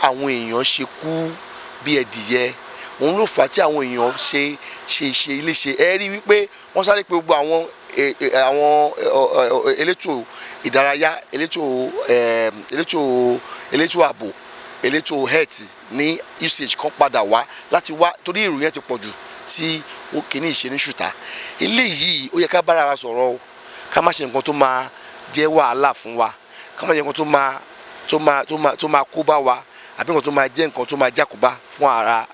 àwọn èèyàn ṣe kú bí ẹdìyẹ òun ló fà á tí àwọn èèyàn ṣe iléṣe ẹ rí wípé wọ́n sáré pé gbogbo àwọn elétò ìdárayá elétò ààbò elétò health ní usage kan padà wá láti wá torí èrò yẹn ti pọ̀ jù tí ó kìíní ìṣe ní ṣùtá eléyìí ó yẹ ká bára wa sọ̀rọ̀ o ká má ṣe nǹkan tó máa jẹ́ wàhálà fún wa ká má ṣe nǹkan tó máa kó bá wa àbí nǹkan tó máa jẹ́ nǹkan tó máa jákòbá fún ará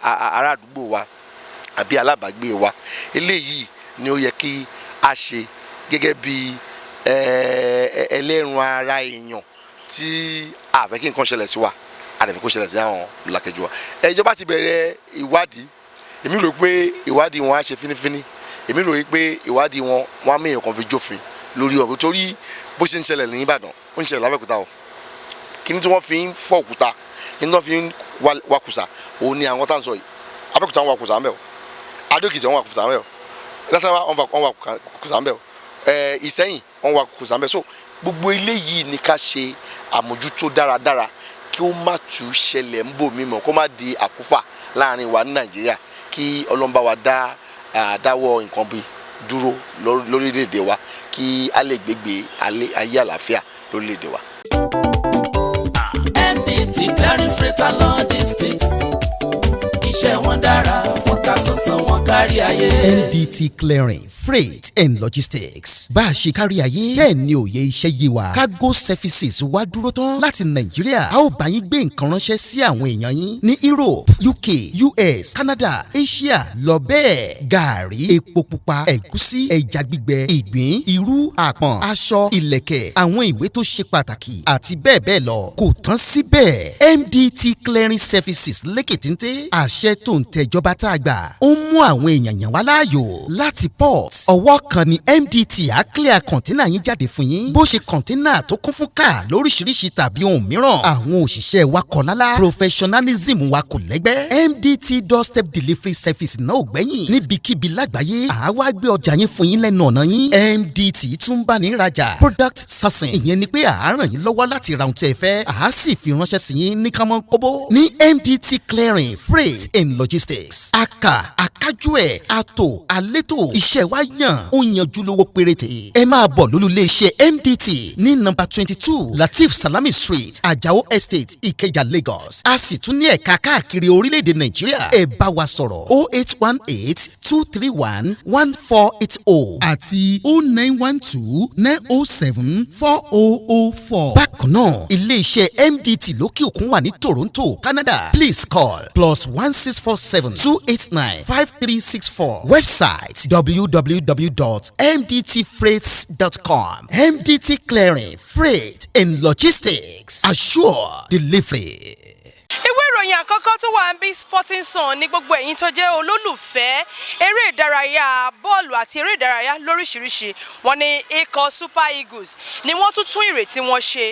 àdúgbò wa àbí alábàágbé wa eléyìí ni ó yẹ kí a ṣe gẹ́gẹ́ bí ẹlẹ́rùn ara èèyàn tí a fẹ́ kí nǹkan ṣẹlẹ̀ sí wa a lè fi kó ṣẹlẹ̀ sí àwọn làkejì wa ìjọba ti bẹ̀rẹ̀ ìwádìí èmi rò pé ìwádìí wọn á ṣe fínífíní èmi rò pé ìwádìí wọn á mẹ́yàn kan fi jófin lórí ọ̀rọ̀ torí bó ṣe ń ṣẹlẹ̀ ní Ìbàdàn ó ń ṣẹlẹ̀ l'Abẹ́òkúta o kíní tí wọ́n fi ń fọ́ òkúta kíní tí wọ́n fi ń wakùsà òun ni àwọn tá à ń sọ yìí Abẹ́òkúta wọn wakùsà ń bẹ̀ o Adó-Èkìtì wọn wakùsà ń bẹ̀ o Nasarawa wọn wakùsà ń bẹ̀ o Ìṣẹ́yìn wọn wakùsà ń bẹ̀ so gbogbo eléyìí ni ká ṣe àmójútó dáradára kí ó má tún ṣẹlẹ̀ ń bò mímọ́ kó má di àkúfà láàrin wa ní Nàìjíríà kí ọlọ́mbà wa dáwọ́ nǹkan bí dúró lórílẹ̀‐èdè wa kí a lè gbégbé ayé àlàáfíà lórílẹ̀‐èdè wa. NDT Clearing Freight and Logistics iṣẹ́ wọn dára wọ́n ta sánsan wọn kárí ayé. NDT Clearing Freight and Logistics bá a ṣe kárí ayé bẹ́ẹ̀ ni òye iṣẹ́ yé wa cargo services wá dúró tán láti Nàìjíríà a ó bá yín gbé nǹkan ránṣẹ́ sí àwọn èèyàn yín ní Europe UK US Canada Asia lọ bẹ́ẹ̀ gàárì epo pupa ẹ̀gúsí ẹja gbígbẹ ìgbín irú àpọ̀n aṣọ ìlẹ̀kẹ̀ àwọn ìwé tó ṣe pàtàkì àti bẹ́ẹ̀ bẹ́ẹ̀ lọ kò tán síbẹ̀ MDT Clearing Services lékètéńté àṣẹ tó ń tẹjọba tá a gbà ó mú àwọn èèyàn yàn wá láàyò láti port ọwọ́ kan ni MDT á clear kọ̀ńténà yín jáde fún yín bó ṣe kọ̀ńténà tó kún fún káà lóríṣiríṣi tàbí ohun mìíràn àwọn òṣìṣẹ́ wa kọ̀ lálá professionalism wa kò lẹ́gbẹ́ MDT doorstep delivery service náà ò gbẹ́yìn níbikíbi lágbàáyé àwa gbé ọjà yín fún yín lẹ́nu ọ̀nà yín MDT tún bá ní ìrajà product sourcing ìyẹn ni pé à ràn yín lọ́wọ́ láti ra ohun tí ẹ fẹ́ à sì fi ránṣẹ́ sí yín ní kánmọ́ kóbó ní MDT Clearing Freight and Logistics akájú ẹ̀ àtò àlétò iṣẹ́ wa yàn ó yanjú lówó péréte ẹ máa bọ̀ lólulẹ̀ iṣẹ́ MDT ní nọ́mbà 22 Latif Salami Street Ajao Estate Ikeja Lagos a sì tún ní ẹ̀ka káàkiri orílẹ̀-èdè Nàìjíríà ẹ bá wa sọ̀rọ̀ 08182311480 àti 09129074004. bákan náà ilé-iṣẹ́ MDT lókè òkun wà ní Toronto Canada please call +16472895364 website www.mdtfreights.com. MDT Clearing Freight and Logistics assure delivery. ìwé ìròyìn àkọ́kọ́ tó wà ń bí Sporting Sun ní gbogbo ẹ̀yin tó jẹ́ olólùfẹ́ eré ìdárayá bọ́ọ̀lù àti eré ìdárayá lóríṣiríṣi wọ́n ní ikọ̀ Super Eagles ni wọ́n tún ìrètí wọn ṣe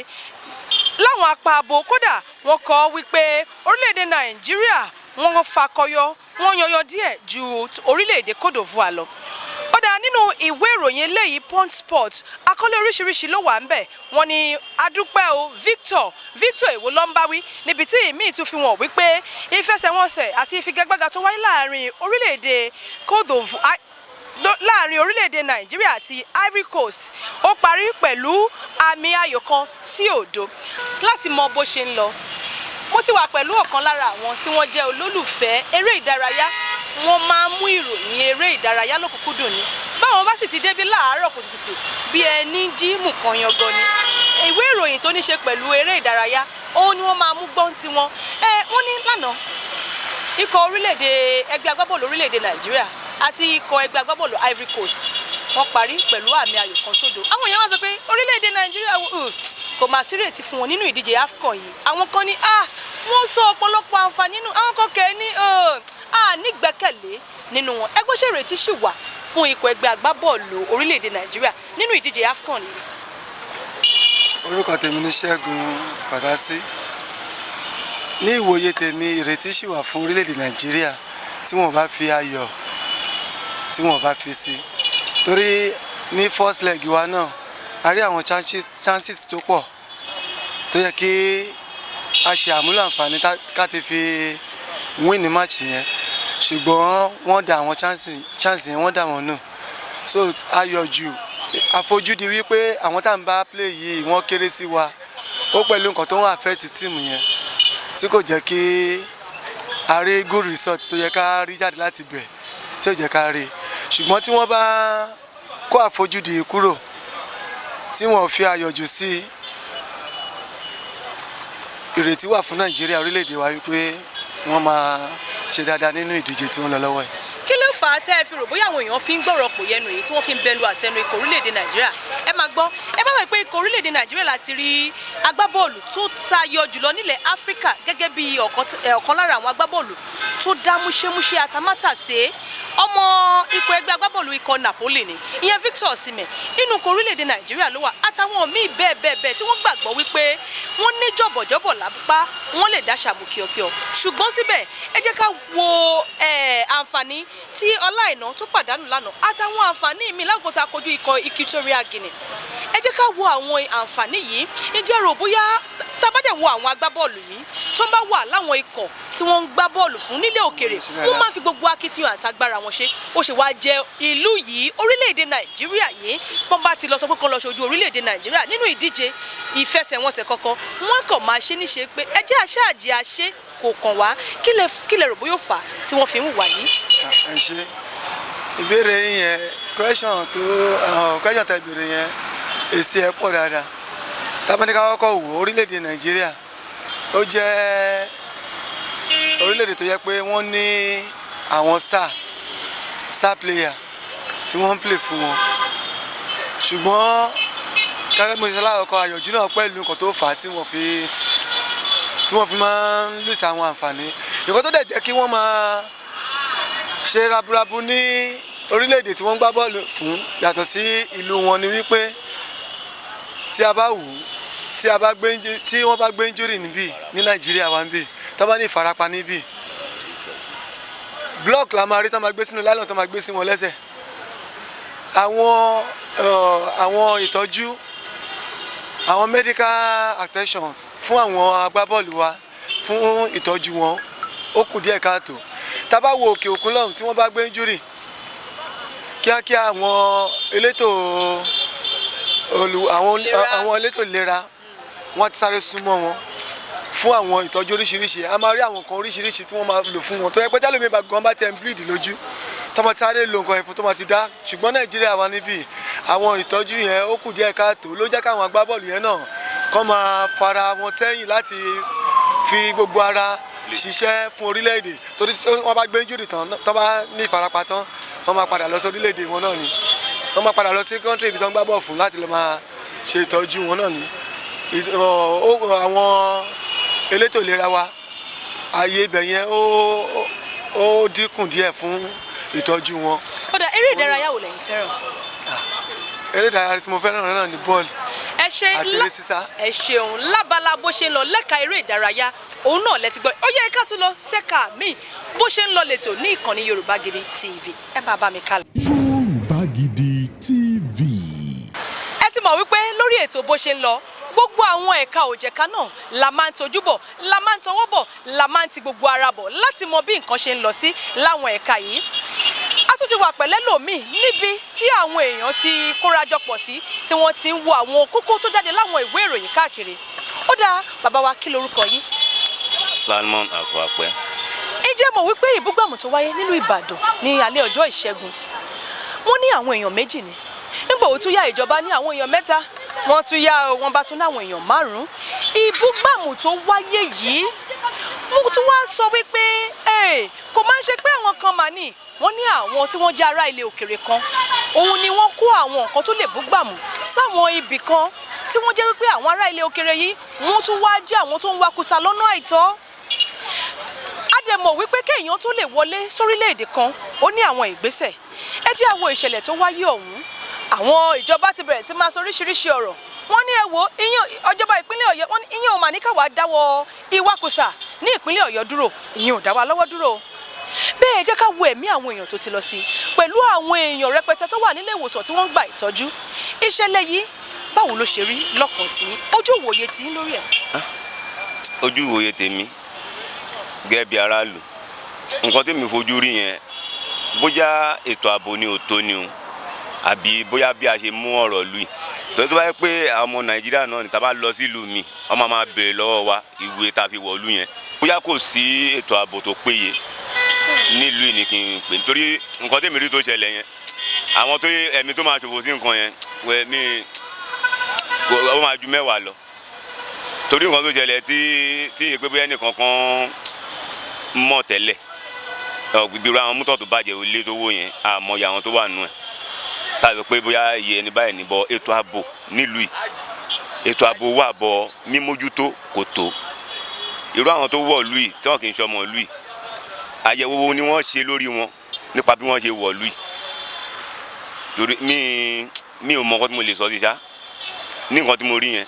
láwọn apá abo kódà wọ́n kọ wípé orílẹ̀-èdè Nàìjíríà wọ́n fakọyọ wọ́n yọyọ díẹ̀ ju orílẹ̀-èdè Côte d'Ivoire lọ. Ó dá nínú nínú ìwé ìròyìn eléyìí Punch Sport àkọlé oríṣiríṣi ló wà ńbẹ̀ wọ́n ní adúpẹ́ o Victor èwo ló ń bá wí níbi tí ìmíì tún fi wọ́n wípé ìfẹsẹ̀wọnsẹ̀ àti ìfigagbága tó wáyé láàrin orílẹ̀-èdè láàrin orílẹ̀-èdè Nàìjíríà àti Ivory Coast ó parí pẹ̀lú àmì ayò kan sí òdo. Láti mọ bó ṣe ń lọ mo ti wà pẹ̀lú ọ̀kan lára àwọn tí wọ́n jẹ́ olólùfẹ́ eré ìdárayá wọ́n máa ń mú ìròyìn eré ìdárayá lọ́kùnkúndùn ni báwọn bá sì ti débi láàárọ̀ kùtùkùtù bí ẹni jí mùkan yangan ni ìwé ìròyìn tó ní ṣe pẹ̀lú eré ìdárayá òun ni wọ́n máa mú gbọ́n tiwọn wọ́n ní lánàá ikọ̀ orílẹ̀-èdè ẹgbẹ́ agbábọ́ọ̀lù orílẹ̀-èdè Nàìjíríà àti ikọ̀ ẹgbẹ́ agbábọ́ọ̀lù Ivory Coast wọ́n parí pẹ̀lú àmì ayò kan sódò àwọn èèyàn wá sọ pé orílẹ̀-èdè Nàìjíríà kò máa sí ìrètí fún wọn nínú ìdíje AFCON yìí àwọn kan ní wọ́n sọ ọ̀pọ̀lọpọ̀ àǹfààní nínú àwọn kan kẹ́ ní nígbẹ́kẹ̀lé nínú wọn ẹgbẹ́ ṣe ìrètí sì wà fún ikọ̀ ẹgbẹ́ agbábọ́ọ̀lù orílẹ̀-èdè Nàìjíríà nínú ìdíje AFCON yìí. Orúkọ tèmi ní Ṣẹ́gun Pàtàsí ní ìwòye tèmi ìrètí sì wà fún orílẹ̀-èdè Nàìjíríà tí wọ́n bá fi ayọ̀ tí wọ́n bá fi sí torí ní first leg wa náà a rí àwọn chances tó pọ̀ tó yẹ kí a ṣe àmúlò àǹfààní ká ti fi win ní match yẹn ṣùgbọ́n wọ́n dá àwọn chance yẹn wọ́n dá wọn nù so ayọ̀ jù àfojúdi wípé àwọn tá à ń bá play yìí wọ́n kéré sí wa ó pẹ̀lú nǹkan tó ń affect tíìmù yẹn tí kò jẹ́ kí a rí good result tó yẹ ká rí jáde láti bẹ̀ tí ò jẹ́ ká rí ṣùgbọ́n tí wọ́n bá kó àfojúdi kúrò tí wọ́n fi ayọ̀ jù sí ìrètí wà fún Nàìjíríà orílẹ̀-èdè wa wípé wọ́n máa ṣe dáadáa nínú ìdíje tí wọ́n lọ lọ́wọ́ yìí. kí ló fà á tẹ́ ẹ fi rò bóyá àwọn èèyàn fi ń gbọ́rọ̀ pò yẹnu èyí tí wọ́n fi ń bẹnu àtẹnu ikọ̀ orílẹ̀-èdè Nàìjíríà ẹ máa gbọ́ ẹ bá wẹ̀ pé ikọ̀ orílẹ̀-èdè Nàìjíríà láti rí agbábọ́ọ̀lù tó tayọ jùlọ nílẹ̀ Áfíríkà gẹ́gẹ́ bí ọ̀kan lára àwọn agbábọ́ọ̀lù tó dá múṣemúṣe àtàmátàsé ọmọ ikọ̀ ẹgbẹ́ agbábọ́ọ̀lù ikọ̀ Napoli ni ìyẹn Victor Osimhen inú ikọ̀ orílẹ̀-èdè Nàìjíríà ló wà àtàwọn míì bẹ́ẹ̀ tí wọ́n gbàgbọ́ wípé wọ́n ní jọ̀bọ̀jọ̀bọ̀ lápá wọ́n lè dáṣà mú kíọ̀kíọ̀ ṣùgbọ́n síbẹ̀ ẹ jẹ́ ká wo àǹfààní tí Ọláìná tó pàdánù lánàá àtàwọn àǹfààní míì lákòótá kojú ikọ̀ Equatorial Guinea ẹ jẹ́ ká wo àwọn àǹfààní yìí ǹjẹ́ rò bóyá tábàdẹ̀ wo àwọn agbábọ́ọ̀lù yìí tó ń bá wà láwọn ikọ̀ tí wọ́n ń gbá bọ́ọ̀lù fún nílé òkèrè wọ́n máa fi gbogbo akitiyan àtagbára wọn ṣe ó ṣe wá jẹ ìlú yìí orílẹ̀-èdè Nàìjíríà yìí bọ́n bá ti lọ sọ pé kán lọ ṣojú orílẹ̀-èdè Nàìjíríà nínú ìdíje ìfẹsẹ̀wọnsẹ̀ kankan wọ́n kàn máa ṣe níṣe pé ẹ jẹ́ àṣàjì àṣe kò kàn wá kí lẹ rò bóyá fà tí wọ́n fi ń wà yìí. ẹ ṣe ìbéèrè yẹn question tẹ béèrè yẹn èsì ẹ pọ̀ dáadáa tábàdíkà kọ́kọ́ wò orílẹ̀-èdè Nàìjíríà ó jẹ́ orílẹ̀-èdè tó yẹ pé wọ́n ní àwọn star player tí wọ́n ń play fún wọn ṣùgbọ́n gẹ́gẹ́ bí mo ṣe lákọ̀ọ́kọ́ àyọ̀jú náà pẹ̀lú nǹkan tó fà á tí wọ́n fi máa ń lùsì àwọn àǹfààní nǹkan tó dẹ̀ jẹ́ kí wọ́n máa ṣe raburabu ní orílẹ̀-èdè tí wọ́n gbá bọ́ọ̀lù fún yàtọ̀ sí ìlú wọn ni wípé tí a bá wù ú tí wọ́n bá gbé injury níbí ní Nàìjíríà wa níbí tó bá ní ìfarapa níbí block la máa rí tó máa gbé sínú nylon tó máa gbé sí wọn lẹ́sẹ̀ àwọn ìtọ́jú àwọn medical attentions fún àwọn agbábọ́ọ̀lù wa fún ìtọ́jú wọn ó kù díẹ̀ káàtó tá bá wo òkè òkun lọ́hùn tí wọ́n bá gbé injury kíákíá àwọn elétò ìlera wọ́n ti sáré súnmọ́ wọn fún àwọn ìtọ́jú oríṣiríṣi a máa rí àwọn nǹkan oríṣiríṣi tí wọ́n máa lò fún wọn tó yẹ pé tẹ́lómi gan bá tẹ̀ ń bleed lójú tó máa ti sáré lo nǹkan ẹ̀fọ́ tó máa ti dá ṣùgbọ́n Nàìjíríà wa níbí àwọn ìtọ́jú yẹn ó kù díẹ̀ káàtó ló jẹ́ káwọn agbábọ́ọ̀lù yẹn náà kọ́ máa fara wọn sẹ́yìn láti fi gbogbo ara ṣiṣẹ́ fún orílẹ̀-èdè torí wọ́n bá gbé injury tán tó bá ní ìfarapa tán wọ́n máa padà lọ sí orílẹ̀-èdè wọn náà ni wọ́n máa padà lọ sí country ibi tó ń gbá bọ́ọ̀ fún láti lọ máa ṣe ìtọ́jú wọn náà ni àwọn elétò ìlera wa ààyè ibẹ̀ yẹn ó dínkù díẹ̀ fún ìtọ́jú wọn. ó dà eré ìdárayá wo lẹ́yìn fẹ́ràn. eré ìdárayá tí mo fẹ́ràn náà ni bọ́ọ̀lù àti eré sísá. ẹ ṣeun lábala bó ṣe ń lọ lẹ́ka eré ìdárayá òun náà lẹ ti gbọ́ ó yẹ ká tún lọ sẹ́ka míì bó ṣe ń lọ lẹ́tọ̀ ní ìkànnì Yorùbá Gidi TV ẹ máa bá mi kálọ. Yorùbá Gidi. mọ̀ wípé lórí ètò bó ṣe ń lọ gbogbo àwọn ẹ̀ka òjẹ̀ka náà la máa ń tojú bọ̀ la máa ń tọwọ́ bọ̀ la máa ń ti gbogbo ara bọ̀ láti mọ bí nǹkan ṣe ń lọ sí láwọn ẹ̀ka yìí. A tún ti wà pẹ̀lẹ́ lòmíì níbi tí àwọn èèyàn ti kórajọpọ̀ sí tí wọ́n ti ń wo àwọn kókó tó jáde láwọn ìwé ìròyìn káàkiri. Ó dáa bàbá wa, kí lorúkọ yín? Salmon Afuapẹ. Ǹjẹ́ mọ̀ wípé ìbúgbàmù tó wáyé nínú Ìbàdàn ní alẹ́ ọjọ́ Ìṣẹ́gun wọ́n ní àwọn èèyàn méjì ni, nígbà ó tún yá ìjọba ní àwọn èèyàn mẹ́ta, wọ́n tún yá wọ́n bá tún láwọn èèyàn 5. Ìbúgbàmù tó wáyé yìí mo tún wá sọ wípé kò máa ń ṣe pé àwọn kan mà ní, wọ́n ní àwọn tí wọ́n jẹ́ ará ilẹ̀ òkèrè kan òun ni wọ́n kó àwọn nǹkan tó lè búgbàmù sáwọn ibì kan tí wọ́n jẹ́ wípé àwọn ará ilẹ̀ òkèrè yìí wọ́n tún wá jẹ́ àwọn tó ń wakùsà lọ́nà àìtọ́. A dẹ̀ mọ̀ wípé kéèyàn tó lè wọlé sórílẹ̀-èdè kan ó ní àwọn ìgbésẹ̀. Ẹ jẹ́ á wo ìṣẹ̀lẹ̀ tó wáyé ọ̀hún. Àwọn ìjọba ti bẹ̀rẹ̀ sí máa sọ oríṣiríṣi ọ̀rọ̀. Wọ́n ní ẹ wo ìjọba ìpínlẹ̀ Ọ̀yọ́, wọ́n ní ìyẹn ò mà ní káwá dáwọ́ ìwakùsà ní ìpínlẹ̀ Ọ̀yọ́ dúró, ìyẹn ò dá wa lọ́wọ́ dúró. Bẹ́ẹ̀ jẹ́ ká wo ẹ̀mí àwọn èèyàn tó ti lọ sí pẹ̀lú àwọn èèyàn rẹpẹtẹ tó wà nílé ìwòsàn tí wọ́n ń gba ìtọ́jú. Ìṣẹ̀lẹ̀ yìí báwo ló ṣe rí lọ́kàn tí ojú ìwòye tí lórí ẹ̀? Ojú ìwòye tèmi gẹ́gẹ́ bí aráàlú, nǹkan tèmi fojú rí yẹn bóyá ètò ààbò ni ò tó ni o, àbí bóyá bí a ṣe mú ọ̀rọ̀ lù yìí. Tó bá yẹ pé àwọn ọmọ Nàìjíríà náà ní tá bá lọ sí ìlú mi, wọ́n máa béèrè lọ́wọ́ wa ìwé tá fi wọ̀lú yẹn. Bóyá kò sí ètò ààbò tó péye nílùú ní kí n pè, nítorí nǹkan tèmi rí tó ṣẹlẹ̀ yẹn, àwọn tó ẹ̀mí tó máa ṣòfò sí nǹkan yẹn wẹ̀ ní ó máa ju 10 lọ. Torí nǹkan tó ṣẹlẹ̀ tí èpè bóyá ẹnìkan kan mọ̀ tẹ́lẹ̀, ìgbìrò àwọn mọ́tò tó bàjẹ́ ilé tó wó yẹn àmọ́ ìyá àwọn tó wà nù ẹ̀, tàbí pé bóyá iye ẹni báyìí níbọ̀ ètò ààbò nílùú yìí, ètò ààbò wà bọ̀ mímójútó kò tó. Irú àwọn tó wọ̀ lùí tí wọ́n kì í ṣọmọ lùí, àyẹ̀wò wo ni wọ́n ṣe lórí wọn nípa bí wọ́n ṣe wọ̀ lùí. Torí mi ò mọ nǹkan tí mo lè sọ sí ṣá ní nǹkan tí mo rí yẹn,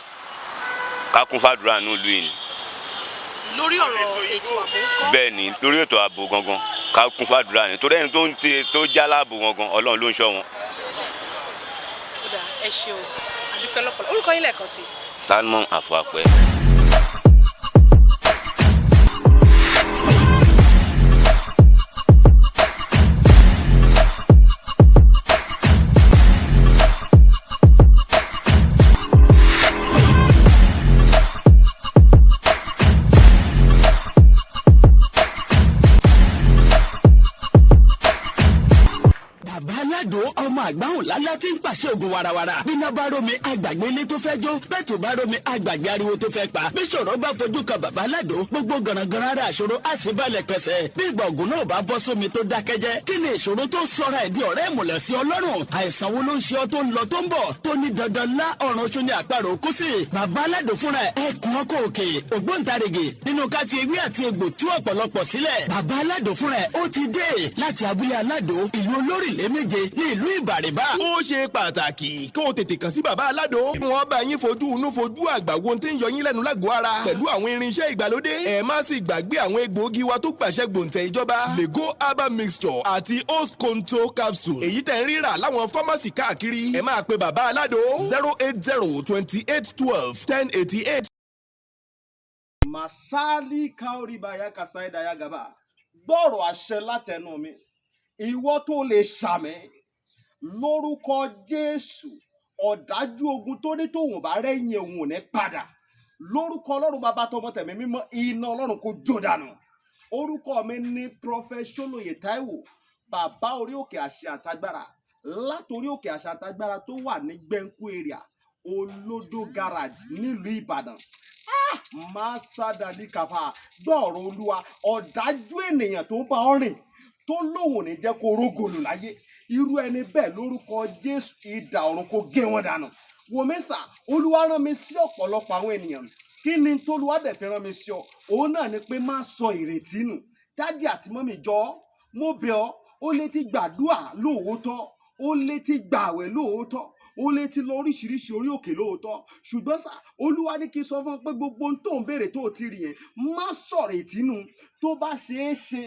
ká kún fàdúrà ní ìlú yìí. Lórí ọ̀rọ̀ ètò ààbò ńkọ́? Bẹ́ẹ̀ ni, lórí ètò ààbò gangan ká kún fàdúrà ní, torí ẹni tó já láàbò gangan Ọlọ́run ló ń ṣọ́ wọn. Ẹ ṣeun, àdúpẹ́ lọ́pọ̀lọpọ̀. Orúkọ yín lẹ́ẹ̀kan sí? Salmon Afuapẹ. ọmọ àgbáhùn lálá tí ń pàṣẹ ògùn warawara bíná bá rómi àgbàgbé ilé tó fẹ́ jó bẹ́ẹ̀ tó bá rómi àgbàgbé ariwo tó fẹ́ pa bí ṣòro bá fojú kan bàbá aládò gbogbo gànàgànà ara àṣòro àṣìbalẹ̀ pẹ̀sẹ̀ bí ìgbà ògùn náà bá bọ́ sómi tó dákẹ́jẹ́ kí ni ìṣòro tó sọra ẹ̀ di ọ̀rẹ́ ìmùlẹ̀ sí ọlọ́run àìsàn wo ló ń ṣe ọ tó ń lọ tó ń bọ̀ tó ní dandan lá ọ̀run oṣù ní àparò kú sí bàbá aládò fúnra ẹ̀ kún ọkọ̀ òkè ògbóǹtarìgì nínú ká fi ewé àti egbò tú ọ̀pọ̀lọpọ̀ sílẹ̀ bàbá aládò fúnra ẹ̀ ó ti dé láti abúlé aládò ìlú olórílẹ̀ méje ní ìlú ìbàrìbà. ó ṣe pàtàkì kí o tètè kàn sí bàbá aládò wọn bá yín fojú inú fojú àgbà wo tí ń yọ yín lẹ́nu lágọ̀ọ́ ara pẹ̀lú àwọn irinṣẹ́ ìgbàlódé ẹ má sì gbàgbé àwọn egbòogi wa tó gbàṣẹ gbòǹtẹ̀ ìjọba lego herbal mixture àti host control capsule èyí tẹ̀ ń rírà láwọn fámásì káàkiri ẹ máa pe bàbá aládò 08028121088. masali kaoribaya kasaidaya gaba gbọ́rọ̀ àṣẹ látẹnu mi ìwọ tó lè ṣàmì lórúkọ Jésù ọ̀dájú ogun tó ní tòun bá rẹ́yìn òun ò ní padà lórúkọ Ọlọ́run bàbá tọmọ tẹ̀mí mímọ́ iná Ọlọ́run kò jó dànù orúkọ mi ní Prophet Soloye Taiwo bàbá orí òkè àṣẹ àtagbára látòrí òkè àṣẹ àtagbára tó wà ní gbẹ̀ǹkú area olódó garage nílùú Ìbàdàn máa sádàdí kàfà gbọ́ọ̀rọ̀ Olúwa ọ̀dájú ènìyàn tó ń bá ọ rìn tó lóhùn ní jẹ́ kó rógòlù láyé irú ẹni bẹ́ẹ̀ lórúkọ Jésù idà ọ̀run kó gé wọn dànù wòmísà Olúwa rán mi sí ọ̀pọ̀lọpọ̀ àwọn ènìyàn kí ni tólúwa dẹ̀ fi rán mi sí ọ òun náà ni pé má sọ ìrètí nù dádì àti mọ́mì jọ mo bẹ̀ ọ́ ó lè ti gbàdúà lóòótọ́ ó lè ti gbààwẹ̀ lóòótọ́ ó lè ti lọ oríṣiríṣi orí òkè lóòótọ́ ṣùgbọ́n sá Olúwa ní kí n sọ fún ọ pé gbogbo ohun tó ń béèrè tó ti rí yẹn má sọ̀rọ̀ ìtínú tó bá ṣeé ṣe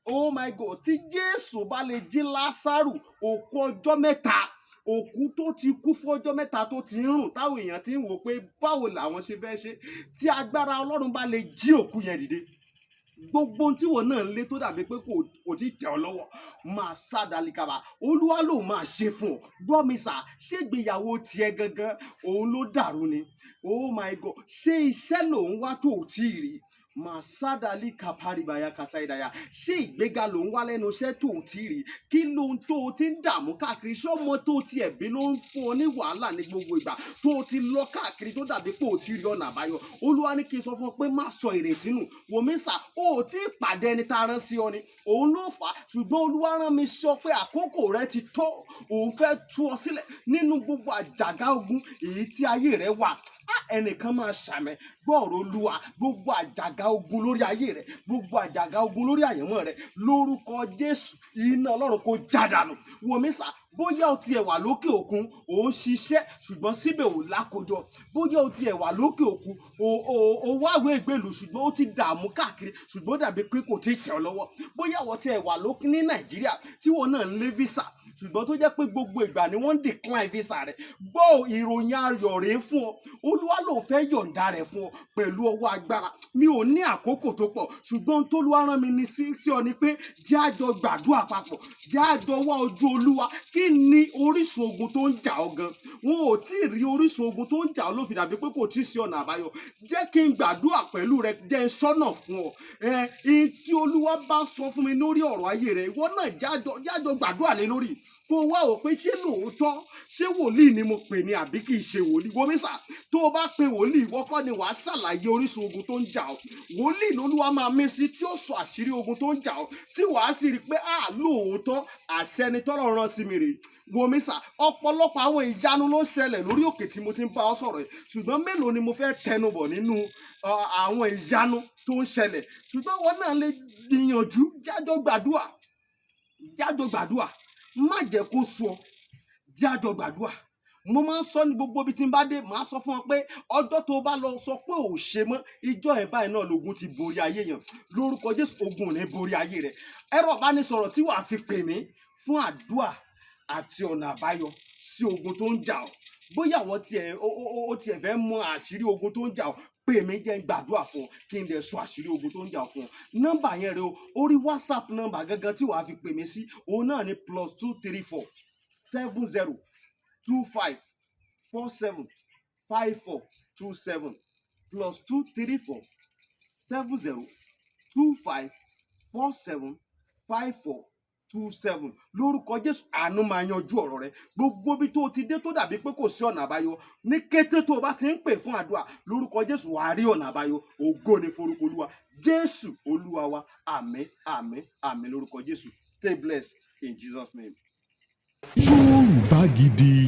oh my God tí Jésù bá lè jí Lásárù òkú ọjọ́ 3 òkú tó ti kú fọ́jọ́ mẹ́ta tó ti ń rùn táwọn èèyàn ti ń wò pé báwo làwọn ṣe fẹ́ ṣe tí agbára Ọlọ́run bá lè jí òkú yẹn dìde gbogbo ohun tí wọn náà ń lé tó dàbí pé kò tí tẹ̀ ọ́ lọ́wọ́ máa sá dalikaba Olúwa ló máa ṣe fún ọ gbọ́ mi sà ṣégbéyàwó tiẹ̀ gangan òun ló dàrú ni oh my God ṣé iṣẹ́ lòun wá tó ò tí ì rí màsádàlì kàpárìbàyà kàsáìdàyà ṣé ìgbéga ló ń wá lẹ́nu iṣẹ́ tó o ti rí kí ló ń tó o ti ń dààmú káàkiri ṣé ọmọ tó o ti ẹ̀bí ló ń fún ọ ní wàhálà ní gbogbo ìgbà tó o ti lọ káàkiri tó dàbí pé o ti rí ọ̀nà àbáyọ Olúwa ní kí n sọ fún ọ pé má sọ ìrètí nù wòmísà o ò tí ì pàdé ẹni tá a rán sí ọ ni òun ló fà á ṣùgbọ́n Olúwa rán mi sọ pé àkókò rẹ ti tó òun fẹ́ tú ọ sílẹ̀ nínú gbogbo àjàgà ogun èyí tí ayé rẹ wà ẹnìkan máa ṣàmẹ gbọ́ọ̀rọ̀ Olúwa gbogbo àjàgà ogun lórí ayé rẹ gbogbo àjàgà ogun lórí àyànmọ́ rẹ lórúkọ Jésù iná Ọlọ́run kó jádànù wòmísà bóyá o tiẹ̀ wà lókè òkun ò ń ṣiṣẹ́ ṣùgbọ́n síbẹ̀ ò lákòjọ bóyá o tiẹ̀ wà lókè òkun ò wáwé ìgbèlú ṣùgbọ́n ó ti dààmú káàkiri ṣùgbọ́n dàbí pé kò tí ì tẹ̀ ọ́ lọ́wọ́ bóyá o tiẹ̀ wà lókè ní Nàìjíríà tí wọn náà ń lé visa ṣùgbọ́n tó jẹ́ pé gbogbo ìgbà ni wọ́n ń decline visa rẹ̀ gbọ́ ìròyìn ayọ̀ rèé fún ọ Olúwa ló fẹ́ yọ̀ǹda rẹ̀ fún ọ pẹ̀lú ọwọ́ agbára mi ò ní àkókò tó pọ̀ ṣùgbọ́n t'Olúwa rán mi ní sí ọ ni pé jẹ́ a jọ gbàdúrà papọ̀ jẹ́ a jọ wá ojú Olúwa kí ni orísun ogun tó ń jà ọ́ gan wọn ò tí ì rí orísun ogun tó ń jà ọ́ ló fi dàbí pé kò tí ì sí ọ̀nà àbáyọ jẹ́ kí n gbàdúrà pẹ̀lú rẹ jẹ́ n ṣọ́nà fún ọ tí Olúwa bá sọ fún mi lórí ọ̀rọ̀ ayé rẹ ìwọ náà jájọ gbàdúrà lé lórí kó wá ò pé ṣé lóòótọ́ ṣé wòlíì ni mo pè ní àbí kì í ṣe wòlíì wòmísà tó o bá pe wòlíì ìwọ kọ́ ni wàá ṣàlàyé orísun ogun tó ń jà ọ́ wòlíì lolúwa máa mí sí tí ó sọ àṣírí ogun tó ń jà ọ́ tí wàá sì rí i pé lóòótọ́ àṣẹ ni tọ́lọ́run rán sí mi rèé wòmísà ọ̀pọ̀lọpọ̀ àwọn ìyanu ló ń ṣẹlẹ̀ lórí òkè tí mo ti ń bá ọ sọ̀rọ̀ yìí ṣùgbọ́n mélòó ni mo fẹ́ tẹnubọ̀ nínú àwọn ìyanu tó ń ṣẹlẹ̀ ṣùgbọ́n wọn náà lè gbìyànjú jájọ gbàdúrà má jẹ́ kó sú ọ jájọ gbàdúrà mo máa ń sọ ní gbogbo ibi tí n bá dé màá sọ fún ọ pé ọjọ́ tó bá lọ sọ pé ò ṣe mọ́ ìjọ ẹ̀ báyìí náà lógun ti borí ayé yẹn lórúkọ Jésù ogun ò ní borí ayé rẹ ẹ̀rọ ìbánisọ̀rọ̀ tí wàá fi pè mí fún àdúà àti ọ̀nà àbáyọ sí ogun tó ń jà ọ́ bóyá àwọn tiẹ̀ fẹ́ mọ àṣírí ogun tó ń jà ọ́ pè mí jẹ́ gbàdúrà fún ọ kí n dẹ̀ sọ àṣírí ogun tó ń jà fún ọ nọ́mbà yẹn rẹ o orí WhatsApp nọ́mbà gangan tí wàá fi pè mí sí òun náà ni +234 70 25 47 54 27 +234 70 25 47 54 27 lórúkọ Jésù àánú máa yanjú ọ̀rọ̀ rẹ gbogbo bí tó ti dé tó dàbí pé kò sí ọ̀nà àbáyọ ní kété tó o bá ti ń pè fún àdúrà lórúkọ Jésù wàá rí ọ̀nà àbáyọ ògo ni forúkọ Olúwa Jésù Olúwa wa àmín àmín àmín lórúkọ Jésù stay blessed in Jesus name. Yorùbá Gidi.